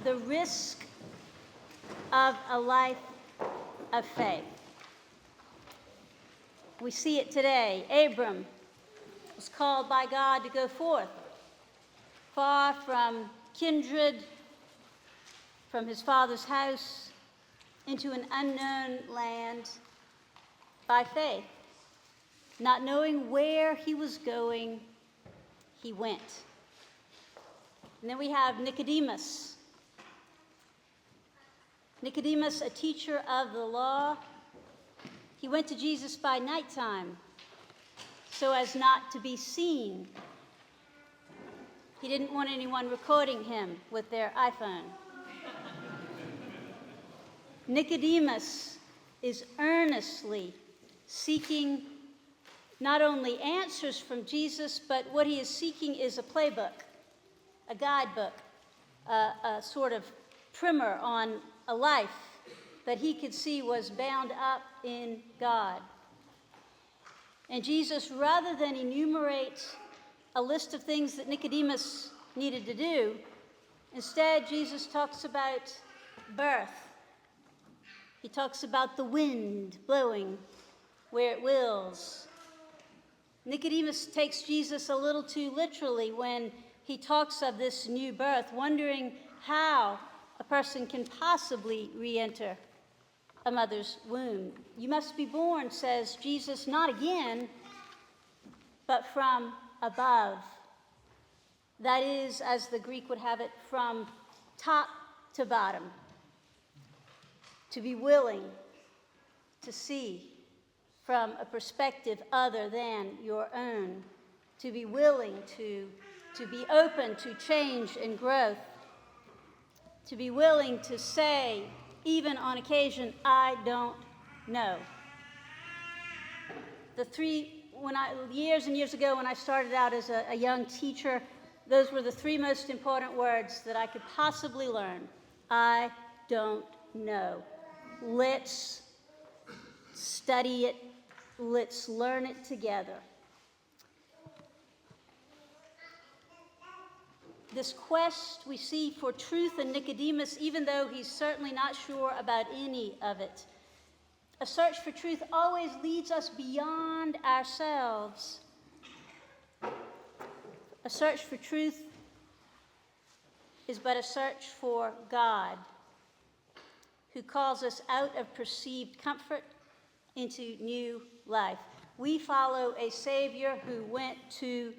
the risk of a life of faith. We see it today. Abram was called by God to go forth, far from kindred, from his father's house, into an unknown land by faith. Not knowing where he was going, he went. And then we have Nicodemus. Nicodemus, a teacher of the law. He went to Jesus by nighttime so as not to be seen. He didn't want anyone recording him with their iPhone. Nicodemus is earnestly seeking not only answers from Jesus, but what he is seeking is a playbook, a guidebook, a sort of primer on a life that he could see was bound up in God. And Jesus, rather than enumerate a list of things that Nicodemus needed to do, instead Jesus talks about birth. He talks about the wind blowing where it wills. Nicodemus takes Jesus a little too literally when he talks of this new birth, wondering how a person can possibly re-enter a mother's womb. You must be born, says Jesus, not again, but from above. That is, as the Greek would have it, from top to bottom. To be willing to see from a perspective other than your own. To be willing to be open to change and growth. To be willing to say, even on occasion, I don't know. Years and years ago when I started out as a young teacher, those were the three most important words that I could possibly learn. I don't know. Let's study it. Let's learn it together. This quest we see for truth in Nicodemus, even though he's certainly not sure about any of it. A search for truth always leads us beyond ourselves. A search for truth is but a search for God, who calls us out of perceived comfort into new life. We follow a Savior who went to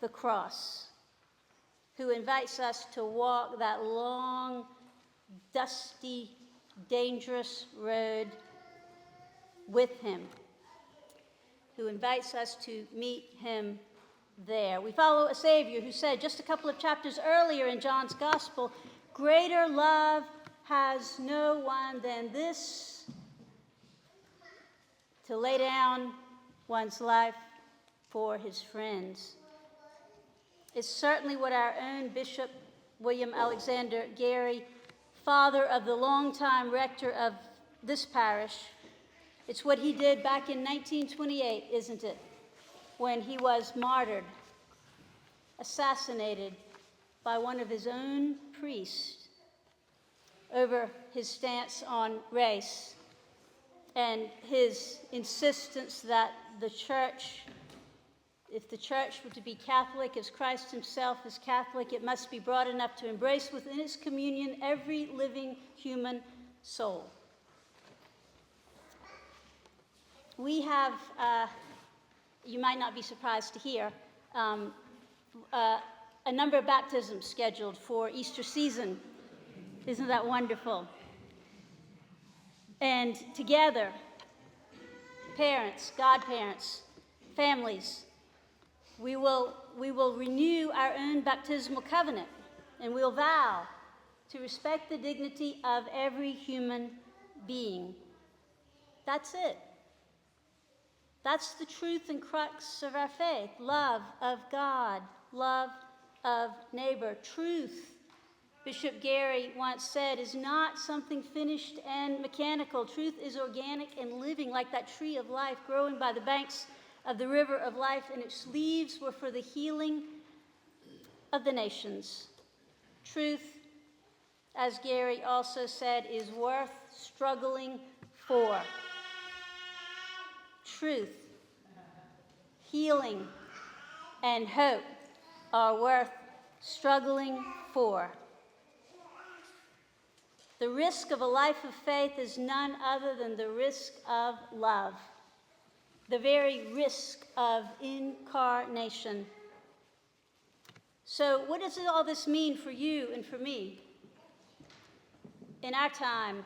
the cross, who invites us to walk that long, dusty, dangerous road with him, who invites us to meet him there. We follow a Savior who said just a couple of chapters earlier in John's Gospel, greater love has no one than this, to lay down one's life for his friends. It's certainly what our own Bishop William Alexander Gary, father of the longtime rector of this parish, it's what he did back in 1928, isn't it? When he was martyred, assassinated by one of his own priests over his stance on race and his insistence that the church, if the church were to be Catholic as Christ himself is Catholic, it must be broad enough to embrace within its communion every living human soul. We have, you might not be surprised to hear, a number of baptisms scheduled for Easter season. Isn't that wonderful? And together, parents, godparents, families, we will renew our own baptismal covenant, and we'll vow to respect the dignity of every human being. That's it. That's the truth and crux of our faith. Love of God, love of neighbor. Truth, Bishop Gary once said, is not something finished and mechanical. Truth is organic and living, like that tree of life growing by the banks of the river of life, and its leaves were for the healing of the nations. Truth as Gary also said, is worth struggling for. Truth, healing, and hope are worth struggling for. The risk of a life of faith is none other than the risk of love, the very risk of incarnation. So what does all this mean for you and for me in our time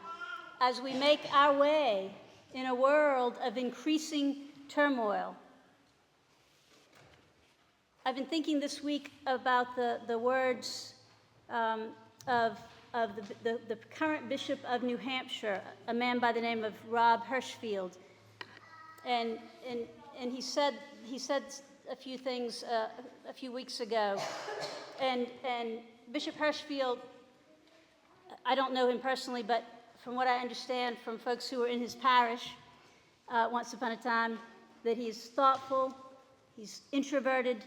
as we make our way in a world of increasing turmoil? I've been thinking this week about the words of the current Bishop of New Hampshire, a man by the name of Rob Hirschfield. And he said a few things a few weeks ago. And Bishop Hirschfield, I don't know him personally, but from what I understand from folks who were in his parish once upon a time, that he's thoughtful, he's introverted,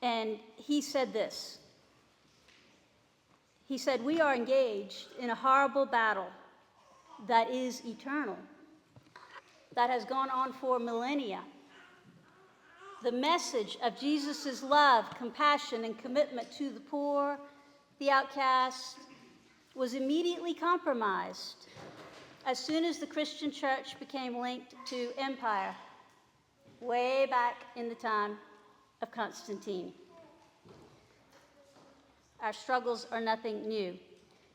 and he said this. He said, "We are engaged in a horrible battle that is eternal, that has gone on for millennia. The message of Jesus' love, compassion, and commitment to the poor, the outcast, was immediately compromised as soon as the Christian church became linked to empire, way back in the time of Constantine. Our struggles are nothing new."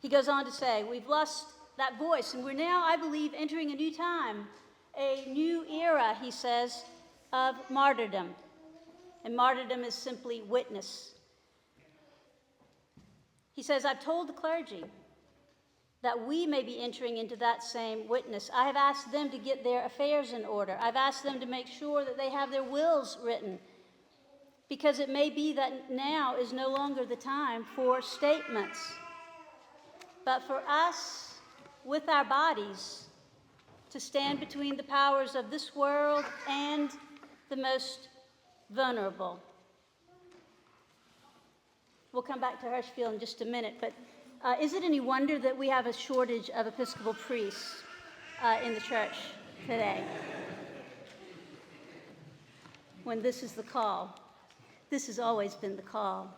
He goes on to say, "We've lost that voice, and we're now, I believe, entering a new time, a new era," he says, "of martyrdom." And martyrdom is simply witness. He says, "I've told the clergy that we may be entering into that same witness. I have asked them to get their affairs in order. I've asked them to make sure that they have their wills written, because it may be that now is no longer the time for statements, but for us, with our bodies, to stand between the powers of this world and the most vulnerable." We'll come back to Hirschfield in just a minute, but is it any wonder that we have a shortage of Episcopal priests in the church today? When this is the call. This has always been the call.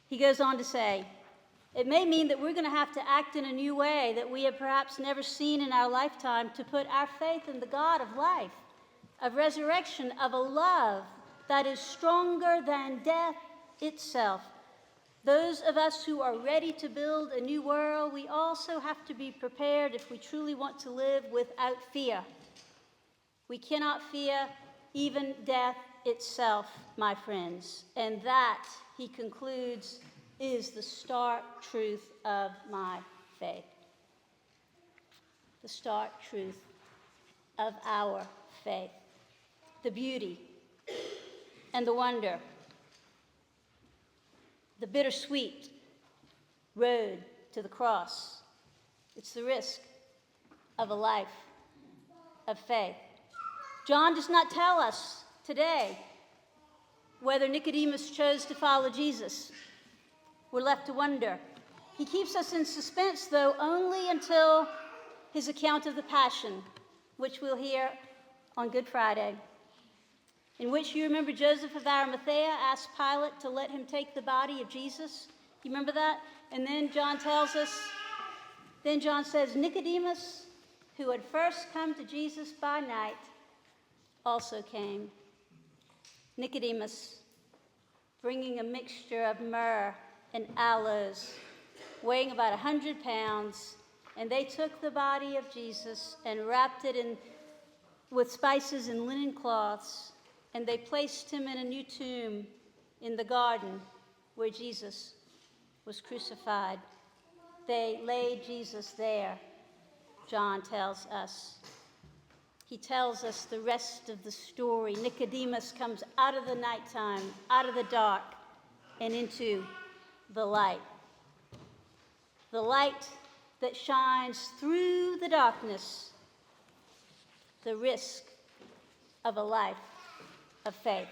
He goes on to say, "It may mean that we're going to have to act in a new way that we have perhaps never seen in our lifetime, to put our faith in the God of life, of resurrection, of a love that is stronger than death itself. Those of us who are ready to build a new world, we also have to be prepared if we truly want to live without fear. We cannot fear even death itself, my friends. And that," he concludes, "is the stark truth of my faith." The stark truth of our faith. The beauty and the wonder. The bittersweet road to the cross. It's the risk of a life of faith. John does not tell us today whether Nicodemus chose to follow Jesus. We're left to wonder. He keeps us in suspense, though, only until his account of the Passion, which we'll hear on Good Friday, in which, you remember, Joseph of Arimathea asked Pilate to let him take the body of Jesus. You remember that? And then John says, "Nicodemus, who had first come to Jesus by night, also came." Nicodemus, bringing a mixture of myrrh and aloes, weighing about 100 pounds, and they took the body of Jesus and wrapped it with spices and linen cloths, and they placed him in a new tomb in the garden where Jesus was crucified. They laid Jesus there, John tells us. He tells us the rest of the story. Nicodemus comes out of the nighttime, out of the dark, and into the light. The light that shines through the darkness. The risk of a life of faith.